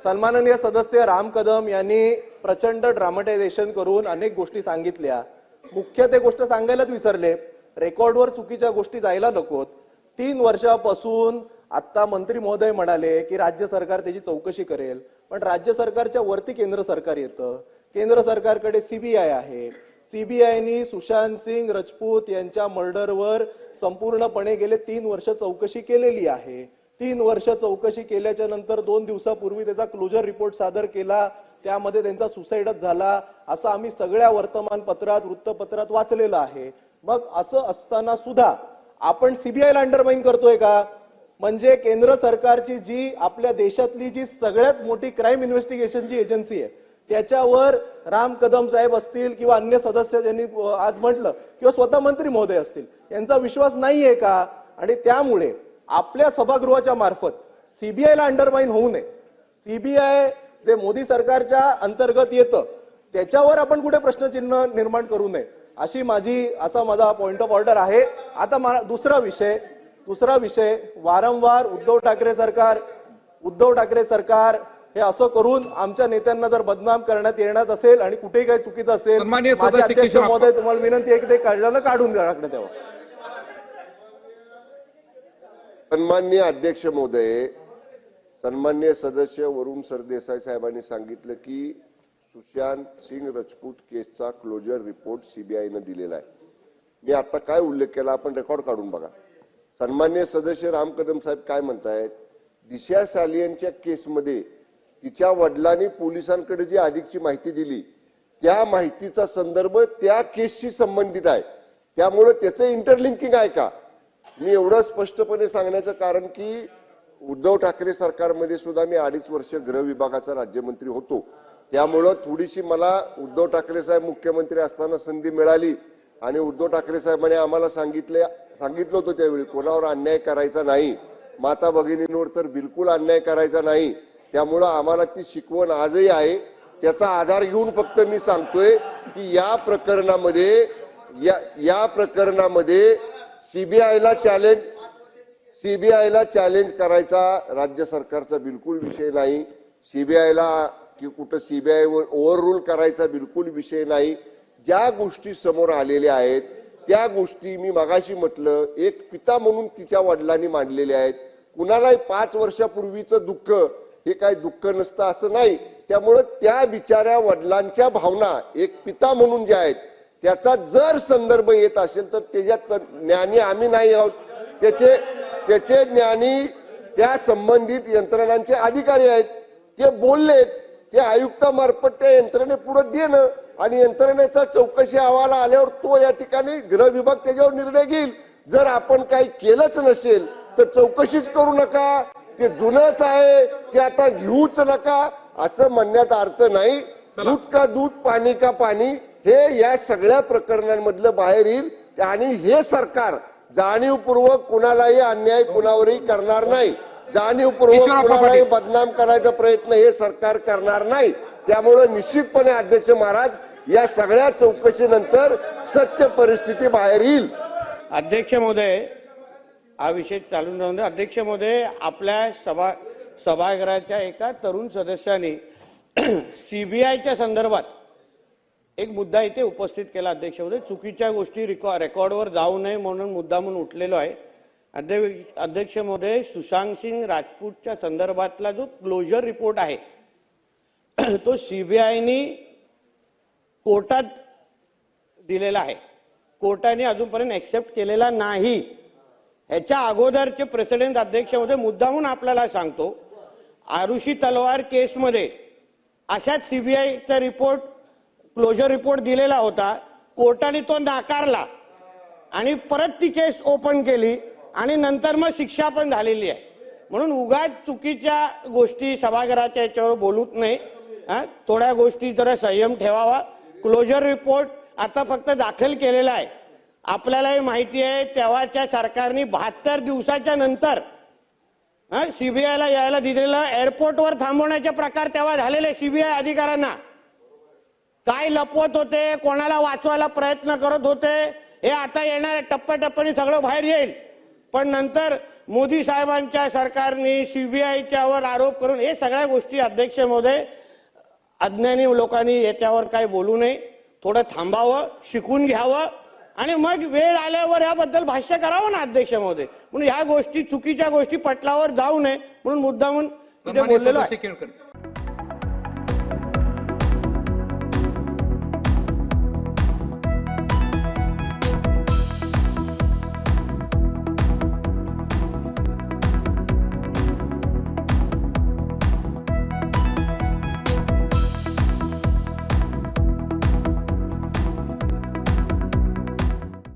सन्माननीय सदस्य राम कदम यांनी प्रचंड ड्रामटायझेशन करून अनेक गोष्टी सांगितल्या। मुख्य ते गोष्ट सांगायलाच विसरले, रेकॉर्डवर चुकीच्या गोष्टी जायला नकोत। 3 वर्षापासून आता मंत्री महोदय म्हणाले की राज्य सरकार त्याची चौकशी करेल, पण राज्य सरकारच्या वरती केंद्र सरकार येतं। केंद्र सरकारकडे सीबीआय आहे। सीबीआयनी सुशांत सिंग राजपूत यांच्या मर्डरवर संपूर्णपणे गेले 3 वर्ष चौकशी केलेली आहे। 3 वर्ष चौकशी केल्याच्या नंतर 2 दिवसापूर्वी त्याचा क्लोजर रिपोर्ट सादर केला, त्यामध्ये त्यांचा सुसाईडच झाला असं आम्ही सगळ्या वर्तमानपत्रात वृत्तपत्रात वाचलेलं आहे। मग असं असताना सुद्धा आपण सीबीआयला अंडरमाइन करतोय का? म्हणजे केंद्र सरकारची जी आपल्या देशातली जी सगळ्यात मोठी क्राईम इन्व्हेस्टिगेशनची एजन्सी आहे त्याच्यावर राम कदम साहेब असतील किंवा अन्य सदस्य ज्यांनी आज म्हटलं किंवा स्वतः मंत्री महोदय असतील यांचा विश्वास नाहीये का? आणि त्यामुळे आपल्या सभागृहाच्या मार्फत सीबीआयला अंडरमाइन होऊ नये, सीबीआय जे मोदी सरकारच्या अंतर्गत येतं त्याच्यावर आपण कुठे प्रश्नचिन्ह निर्माण करू नये अशी माझा पॉइंट ऑफ ऑर्डर आहे। आता दुसरा विषय वारंवार उद्धव ठाकरे सरकार हे असं करून आमच्या नेत्यांना जर बदनाम करण्यात येणार असेल आणि कुठेही काही चुकीचं असेल, माझे अध्यक्ष महोदय तुम्हाला विनंती आहे की ते काढून टाकण्यात यावं। सन्माननीय अध्यक्ष महोदय, सन्माननीय सदस्य वरुण सरदेसाई साहेबांनी सांगितलं की सुशांत सिंग राजपूत केसचा क्लोजर रिपोर्ट सीबीआयने दिलेला आहे। मी आता काय उल्लेख केला आपण रेकॉर्ड काढून बघा। सन्माननीय सदस्य राम कदम साहेब काय म्हणतायत, दिशा सालियनच्या केसमध्ये तिच्या वडिलांनी पोलिसांकडे जी अधिकची माहिती दिली त्या माहितीचा संदर्भ त्या केसशी संबंधित आहे, त्यामुळे त्याचं इंटरलिंकिंग आहे का? मी एवढं स्पष्टपणे सांगण्याचं कारण की उद्धव ठाकरे सरकारमध्ये सुद्धा मी 2.5 वर्ष गृह विभागाचा राज्यमंत्री होतो, त्यामुळे थोडीशी मला उद्धव ठाकरे साहेब मुख्यमंत्री असताना संधी मिळाली आणि उद्धव ठाकरे साहेबांनी आम्हाला सांगितलं होतं त्यावेळी कोणावर अन्याय करायचा नाही, माता भगिनींवर तर बिलकुल अन्याय करायचा नाही। त्यामुळे आम्हाला ती शिकवण आजही आहे। त्याचा आधार घेऊन फक्त मी सांगतोय की या प्रकरणामध्ये सीबीआयला चॅलेंज करायचा राज्य सरकारचा बिलकुल विषय नाही। सीबीआयला की कुठं सीबीआयवर ओव्हररूल करायचा बिलकुल विषय नाही। ज्या गोष्टी समोर आलेल्या आहेत त्या गोष्टी मी मगाशी म्हटलं एक पिता म्हणून तिच्या वडिलांनी मांडलेल्या आहेत। कुणालाही 5 वर्षापूर्वीचं दुःख हे काय दुःख नसतं असं नाही, त्यामुळे त्या बिचाऱ्या वडिलांच्या भावना एक पिता म्हणून ज्या आहेत त्याचा जर संदर्भ येत असेल तर त्याच्यात ज्ञानी आम्ही नाही आहोत, त्याचे ज्ञानी त्या संबंधित यंत्रणांचे अधिकारी आहेत। ते बोललेत, ते आयुक्तामार्फत त्या यंत्रणे पुढे देणं आणि यंत्रणेचा चौकशी अहवाल आल्यावर तो या ठिकाणी गृह विभाग त्याच्यावर निर्णय घेईल। जर आपण काही केलंच नसेल तर चौकशीच करू नका, ते जुनच आहे ते आता घेऊच नका असं म्हणण्यात अर्थ नाही। दूध का दूध पाणी का पाणी हे या सगळ्या प्रकरणांमधलं बाहेर येईल आणि हे सरकार जाणीवपूर्वक कुणालाही अन्याय कुणावरही करणार नाही, जाणीवपूर्वक कुणालाही बदनाम करायचा प्रयत्न हे सरकार करणार नाही। त्यामुळे निश्चितपणे अध्यक्ष महाराज या सगळ्या चौकशीनंतर सत्य परिस्थिती बाहेर येईल। अध्यक्ष महोदय, हा विषय चालून राहून दे। अध्यक्ष महोदय, आपल्या सभागृहाच्या एका तरुण सदस्याने सीबीआयच्या संदर्भात एक मुद्दा इथे उपस्थित केला। अध्यक्ष महोदय, चुकीच्या गोष्टी रेकॉर्डवर जाऊ नये म्हणून मुद्दा म्हणून उठलेलो आहे। अध्यक्ष महोदय, सुशांत सिंग राजपूतच्या संदर्भातला जो क्लोजर रिपोर्ट आहे तो सीबीआयनी कोर्टात दिलेला आहे, कोर्टाने अजूनपर्यंत एक्सेप्ट केलेला नाही। ह्याच्या अगोदरचे प्रेसिडेंट अध्यक्ष महोदय मुद्दा म्हणून आपल्याला सांगतो, आरुषी तलवार केसमध्ये अशाच सीबीआयचा रिपोर्ट क्लोजर रिपोर्ट दिलेला होता, कोर्टाने तो नाकारला आणि परत ती केस ओपन केली आणि नंतर मग शिक्षा पण झालेली आहे। म्हणून उगाच चुकीच्या गोष्टी सभागृहाच्या याच्यावर बोलूच नाही, थोड्या गोष्टी जरा संयम ठेवावा। क्लोजर रिपोर्ट आता फक्त दाखल केलेला आहे, आपल्यालाही माहिती आहे तेव्हाच्या सरकारने 72 दिवसाच्या नंतर सीबीआयला यायला दिलेलं एअरपोर्टवर थांबवण्याचे प्रकार तेव्हा झालेले। सीबीआय अधिकाऱ्यांना काय लपवत होते, कोणाला वाचवायला प्रयत्न करत होते हे आता येणाऱ्या टप्प्याटप्प्याने सगळं बाहेर येईल। पण नंतर मोदी साहेबांच्या सरकारने सीबीआयच्यावर आरोप करून हे सगळ्या गोष्टी अध्यक्ष महोदय अज्ञानी लोकांनी याच्यावर काय बोलू नये, थोडं थांबावं, शिकून घ्यावं आणि मग वेळ आल्यावर याबद्दल भाष्य करावं ना अध्यक्ष महोदय. म्हणून ह्या गोष्टी चुकीच्या गोष्टी पटलावर जाऊ नये म्हणून मुद्दामून इथे सन्माननीय बोललेलो आहे. सदस्य केळकर.